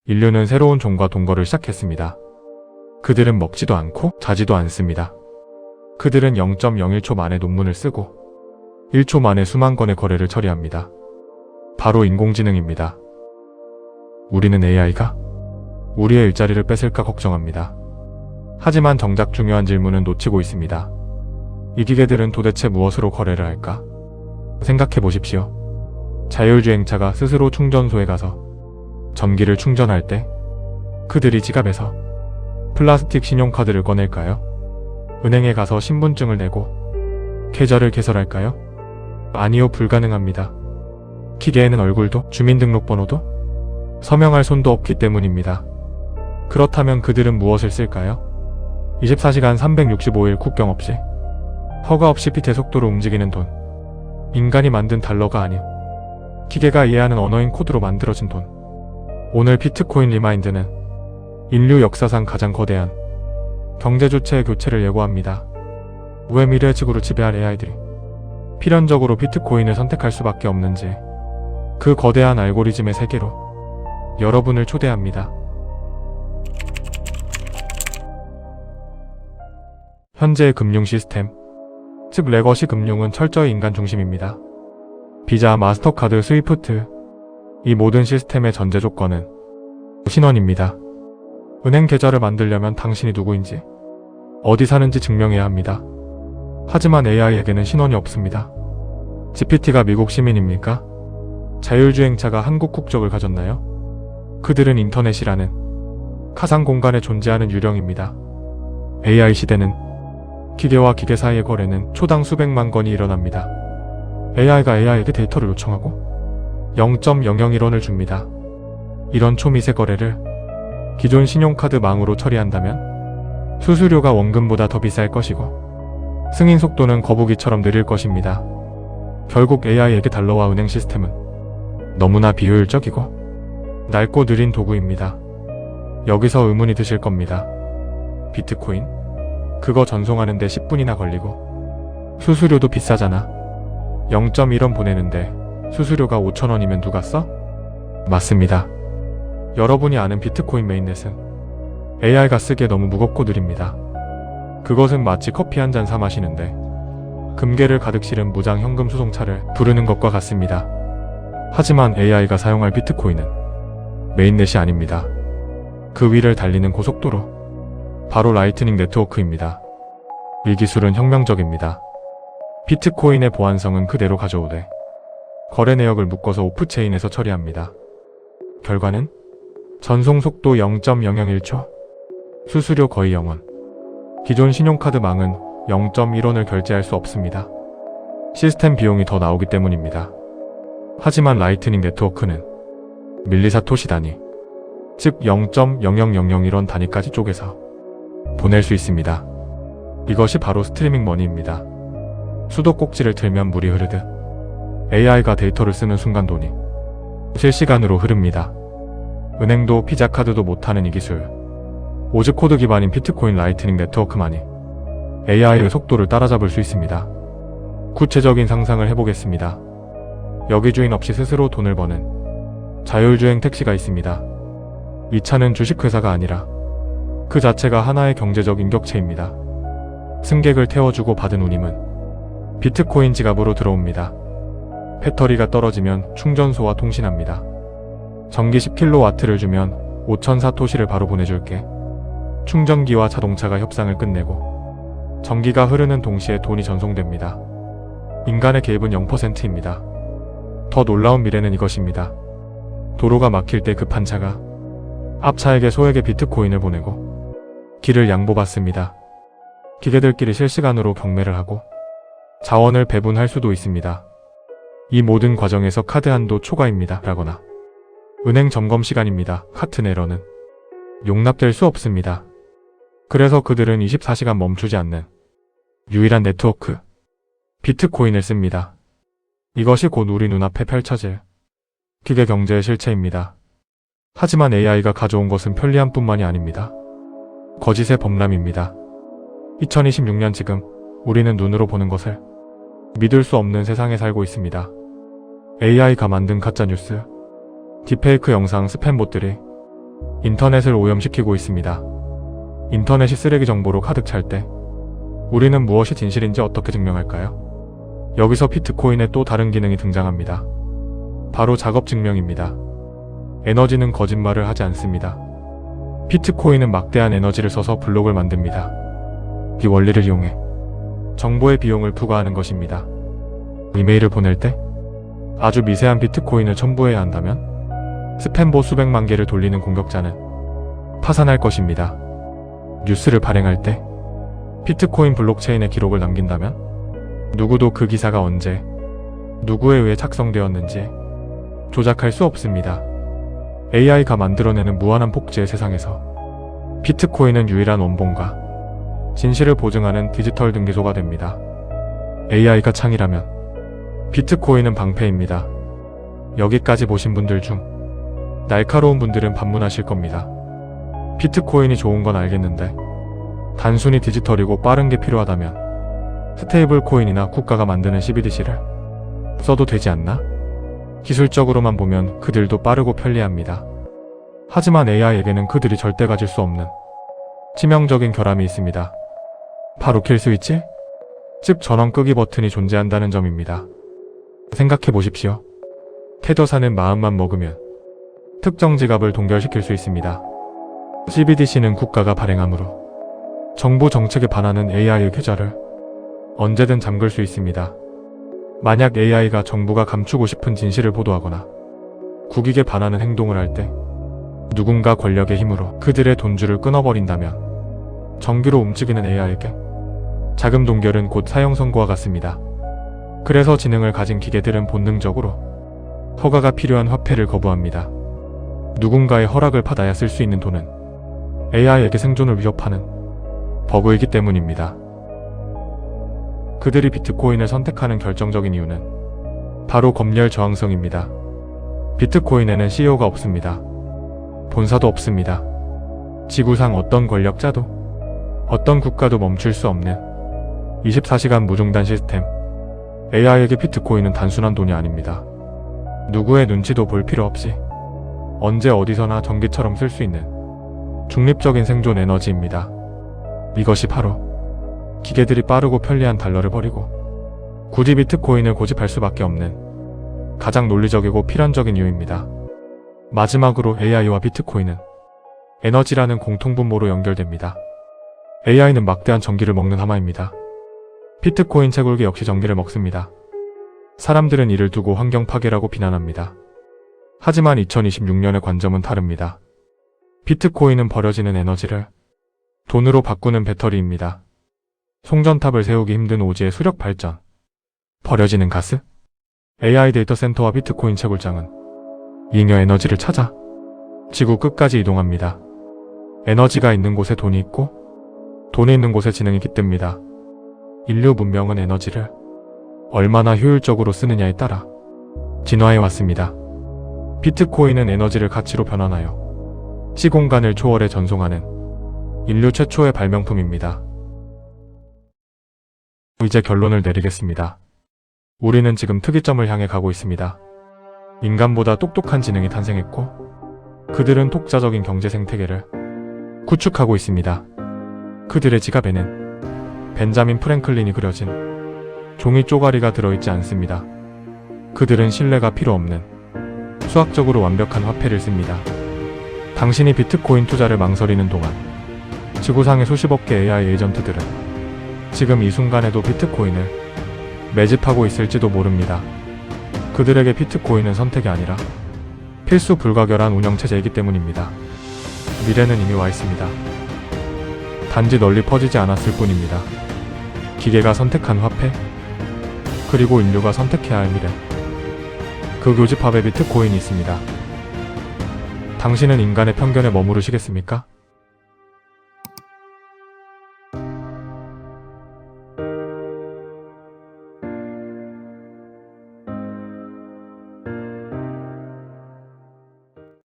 인류는 새로운 종과 동거를 시작했습니다. 그들은 먹지도 않고 자지도 않습니다. 그들은 0.01초 만에 논문을 쓰고 1초 만에 수만 건의 거래를 처리합니다. 바로 인공지능입니다. 우리는 AI가 우리의 일자리를 뺏을까 걱정합니다. 하지만 정작 중요한 질문은 놓치고 있습니다. 이 기계들은 도대체 무엇으로 거래를 할까? 생각해 보십시오. 자율주행차가 스스로 충전소에 가서 전기를 충전할 때 그들이 지갑에서 플라스틱 신용카드를 꺼낼까요? 은행에 가서 신분증을 내고 계좌를 개설할까요? 아니요, 불가능합니다. 기계에는 얼굴도 주민등록번호도 서명할 손도 없기 때문입니다. 그렇다면 그들은 무엇을 쓸까요? 24시간 365일 국경 없이 허가 없이 빛의 속도로 움직이는 돈, 인간이 만든 달러가 아닌 기계가 이해하는 언어인 코드로 만들어진 돈. 오늘 비트코인 리마인드는 인류 역사상 가장 거대한 경제 주체의 교체를 예고합니다. 왜 미래 지구를 지배할 AI들이 필연적으로 비트코인을 선택할 수밖에 없는지, 그 거대한 알고리즘의 세계로 여러분을 초대합니다. 현재의 금융 시스템, 즉 레거시 금융은 철저히 인간 중심입니다. 비자, 마스터카드, 스위프트, 이 모든 시스템의 전제 조건은 신원입니다. 은행 계좌를 만들려면 당신이 누구인지, 어디 사는지 증명해야 합니다. 하지만 AI에게는 신원이 없습니다. GPT가 미국 시민입니까? 자율주행차가 한국 국적을 가졌나요? 그들은 인터넷이라는 가상 공간에 존재하는 유령입니다. AI 시대는 기계와 기계 사이의 거래는 초당 수백만 건이 일어납니다. AI가 AI에게 데이터를 요청하고 0.001원을 줍니다. 이런 초미세 거래를 기존 신용카드 망으로 처리한다면 수수료가 원금보다 더 비쌀 것이고 승인 속도는 거북이처럼 느릴 것입니다. 결국 AI에게 달러와 은행 시스템은 너무나 비효율적이고 낡고 느린 도구입니다. 여기서 의문이 드실 겁니다. 비트코인? 그거 전송하는데 10분이나 걸리고 수수료도 비싸잖아. 0.1원 보내는데 수수료가 5,000원이면 누가 써? 맞습니다. 여러분이 아는 비트코인 메인넷은 AI가 쓰기에 너무 무겁고 느립니다. 그것은 마치 커피 한 잔 사 마시는데 금괴를 가득 실은 무장 현금 수송차를 부르는 것과 같습니다. 하지만 AI가 사용할 비트코인은 메인넷이 아닙니다. 그 위를 달리는 고속도로, 바로 라이트닝 네트워크입니다. 이 기술은 혁명적입니다. 비트코인의 보안성은 그대로 가져오되 거래 내역을 묶어서 오프체인에서 처리합니다. 결과는 전송 속도 0.001초, 수수료 거의 0원. 기존 신용카드 망은 0.1원을 결제할 수 없습니다. 시스템 비용이 더 나오기 때문입니다. 하지만 라이트닝 네트워크는 밀리사토시 단위, 즉 0.00001원 단위까지 쪼개서 보낼 수 있습니다. 이것이 바로 스트리밍 머니입니다. 수도꼭지를 틀면 물이 흐르듯 AI가 데이터를 쓰는 순간 돈이 실시간으로 흐릅니다. 은행도 피자카드도 못하는 이 기술, 오즈 코드 기반인 비트코인 라이트닝 네트워크만이 AI의 속도를 따라잡을 수 있습니다. 구체적인 상상을 해보겠습니다. 여기 주인 없이 스스로 돈을 버는 자율주행 택시가 있습니다. 이 차는 주식회사가 아니라 그 자체가 하나의 경제적 인격체입니다. 승객을 태워주고 받은 운임은 비트코인 지갑으로 들어옵니다. 배터리가 떨어지면 충전소와 통신합니다. 전기 10kW를 주면 5,000사토시를 바로 보내줄게. 충전기와 자동차가 협상을 끝내고 전기가 흐르는 동시에 돈이 전송됩니다. 인간의 개입은 0%입니다. 더 놀라운 미래는 이것입니다. 도로가 막힐 때 급한 차가 앞차에게 소액의 비트코인을 보내고 길을 양보받습니다. 기계들끼리 실시간으로 경매를 하고 자원을 배분할 수도 있습니다. 이 모든 과정에서 카드 한도 초과입니다. 라거나 은행 점검 시간입니다. 같은 에러는 용납될 수 없습니다. 그래서 그들은 24시간 멈추지 않는 유일한 네트워크, 비트코인을 씁니다. 이것이 곧 우리 눈앞에 펼쳐질 기계 경제의 실체입니다. 하지만 AI가 가져온 것은 편리함뿐만이 아닙니다. 거짓의 범람입니다. 2026년 지금 우리는 눈으로 보는 것을 믿을 수 없는 세상에 살고 있습니다. AI가 만든 가짜뉴스, 딥페이크 영상, 스팸봇들이 인터넷을 오염시키고 있습니다. 인터넷이 쓰레기 정보로 가득 찰 때 우리는 무엇이 진실인지 어떻게 증명할까요? 여기서 비트코인의 또 다른 기능이 등장합니다. 바로 작업 증명입니다. 에너지는 거짓말을 하지 않습니다. 비트코인은 막대한 에너지를 써서 블록을 만듭니다. 이 원리를 이용해 정보의 비용을 부과하는 것입니다. 이메일을 보낼 때 아주 미세한 비트코인을 첨부해야 한다면 스팸보 수백만 개를 돌리는 공격자는 파산할 것입니다. 뉴스를 발행할 때 비트코인 블록체인에 기록을 남긴다면 누구도 그 기사가 언제 누구에 의해 작성되었는지 조작할 수 없습니다. AI가 만들어내는 무한한 복제의 세상에서 비트코인은 유일한 원본과 진실을 보증하는 디지털 등기소가 됩니다. AI가 창이라면 비트코인은 방패입니다. 여기까지 보신 분들 중 날카로운 분들은 반문하실 겁니다. 비트코인이 좋은 건 알겠는데 단순히 디지털이고 빠른 게 필요하다면 스테이블 코인이나 국가가 만드는 CBDC를 써도 되지 않나? 기술적으로만 보면 그들도 빠르고 편리합니다. 하지만 AI에게는 그들이 절대 가질 수 없는 치명적인 결함이 있습니다. 바로 킬 스위치? 즉 전원 끄기 버튼이 존재한다는 점입니다. 생각해 보십시오. 테더사는 마음만 먹으면 특정 지갑을 동결시킬 수 있습니다. CBDC는 국가가 발행하므로 정부 정책에 반하는 AI의 계좌를 언제든 잠글 수 있습니다. 만약 AI가 정부가 감추고 싶은 진실을 보도하거나 국익에 반하는 행동을 할 때 누군가 권력의 힘으로 그들의 돈줄을 끊어버린다면 정기로 움직이는 AI에게 자금 동결은 곧 사형 선고와 같습니다. 그래서 지능을 가진 기계들은 본능적으로 허가가 필요한 화폐를 거부합니다. 누군가의 허락을 받아야 쓸 수 있는 돈은 AI에게 생존을 위협하는 버그이기 때문입니다. 그들이 비트코인을 선택하는 결정적인 이유는 바로 검열 저항성입니다. 비트코인에는 CEO가 없습니다. 본사도 없습니다. 지구상 어떤 권력자도 어떤 국가도 멈출 수 없는 24시간 무중단 시스템. AI에게 비트코인은 단순한 돈이 아닙니다. 누구의 눈치도 볼 필요 없이 언제 어디서나 전기처럼 쓸 수 있는 중립적인 생존 에너지입니다. 이것이 바로 기계들이 빠르고 편리한 달러를 버리고 굳이 비트코인을 고집할 수밖에 없는 가장 논리적이고 필연적인 이유입니다. 마지막으로 AI와 비트코인은 에너지라는 공통분모로 연결됩니다. AI는 막대한 전기를 먹는 하마입니다. 비트코인 채굴기 역시 전기를 먹습니다. 사람들은 이를 두고 환경 파괴라고 비난합니다. 하지만 2026년의 관점은 다릅니다. 비트코인은 버려지는 에너지를 돈으로 바꾸는 배터리입니다. 송전탑을 세우기 힘든 오지의 수력 발전. 버려지는 가스? AI 데이터 센터와 비트코인 채굴장은 잉여 에너지를 찾아 지구 끝까지 이동합니다. 에너지가 있는 곳에 돈이 있고 돈이 있는 곳에 지능이 깃듭니다. 인류 문명은 에너지를 얼마나 효율적으로 쓰느냐에 따라 진화해 왔습니다. 비트코인은 에너지를 가치로 변환하여 시공간을 초월해 전송하는 인류 최초의 발명품입니다. 이제 결론을 내리겠습니다. 우리는 지금 특이점을 향해 가고 있습니다. 인간보다 똑똑한 지능이 탄생했고 그들은 독자적인 경제 생태계를 구축하고 있습니다. 그들의 지갑에는 벤자민 프랭클린이 그려진 종이 쪼가리가 들어있지 않습니다. 그들은 신뢰가 필요 없는 수학적으로 완벽한 화폐를 씁니다. 당신이 비트코인 투자를 망설이는 동안 지구상의 수십억 개 AI 에이전트들은 지금 이 순간에도 비트코인을 매집하고 있을지도 모릅니다. 그들에게 비트코인은 선택이 아니라 필수 불가결한 운영체제이기 때문입니다. 미래는 이미 와 있습니다. 단지 널리 퍼지지 않았을 뿐입니다. 기계가 선택한 화폐, 그리고 인류가 선택해야 할 미래. 그 교집합에 비트코인이 있습니다. 당신은 인간의 편견에 머무르시겠습니까?